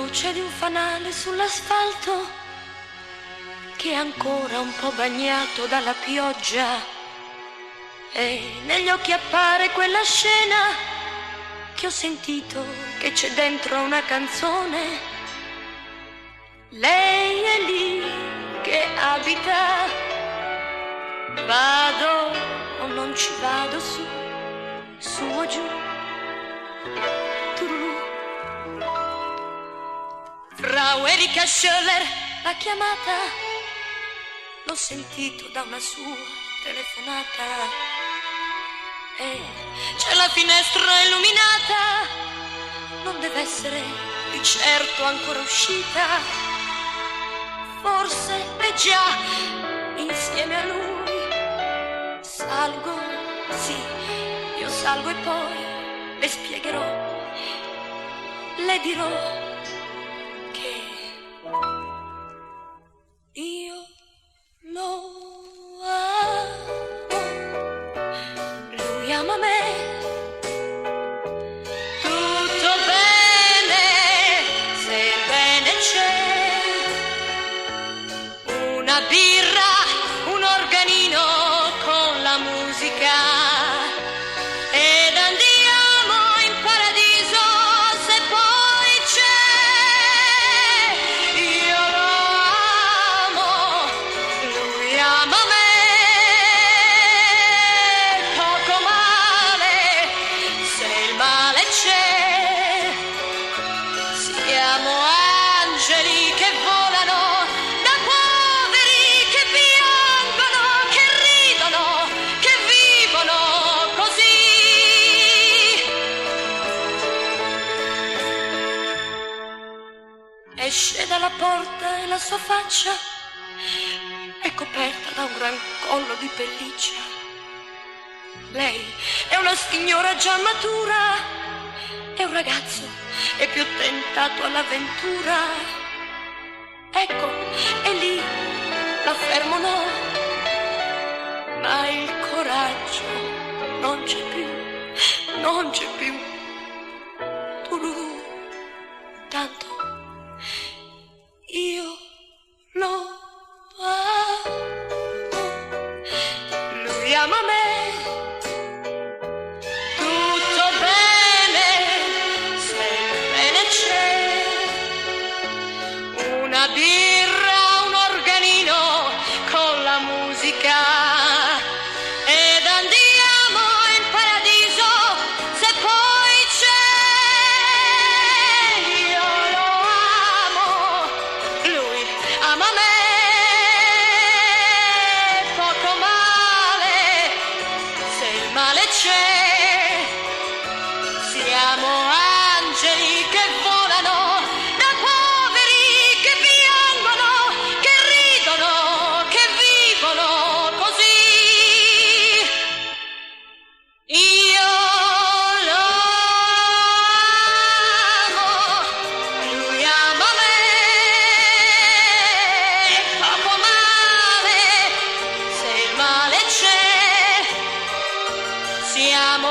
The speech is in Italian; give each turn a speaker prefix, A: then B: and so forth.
A: luce di un fanale sull'asfalto che è ancora un po' bagnato dalla pioggia, e negli occhi appare quella scena che ho sentito che c'è dentro una canzone. Lei è lì che abita, vado o non ci vado, su o giù, tururù. Frau Erika Schöller l'ha chiamata, l'ho sentito da una sua telefonata, e c'è la finestra illuminata, non deve essere di certo ancora uscita, forse è già insieme a lui. Salgo, sì, io salgo e poi le spiegherò, le dirò che io lo amo, lui ama me. Tutto bene, se il bene c'è, una birra, un organino con la musica, ed andiamo in paradiso se poi c'è. Io lo amo, lui ama me, poco male, se il male c'è. Siamo angeli che volano, da poveri che piangono, che ridono, che vivono così. Esce dalla porta e la sua faccia è coperta da un gran collo di pelliccia. Lei è una signora già matura, è un ragazzo, è più tentato all'avventura. Ecco, è lì, la fermo no, ma il coraggio non c'è più, non c'è più. Tururù, tanto io lo amo, lui ama me. Tutto bene, se il bene c'è, una birra, un organino con la musica, ed andiamo in paradiso se poi c'è. Io lo amo, lui ama me, poco male, se il male c'è. Siamo angeli che volano, da poveri che piangono, che ridono, che vivono così. Io lo amo, lui ama me, poco male, se il male c'è. Siamo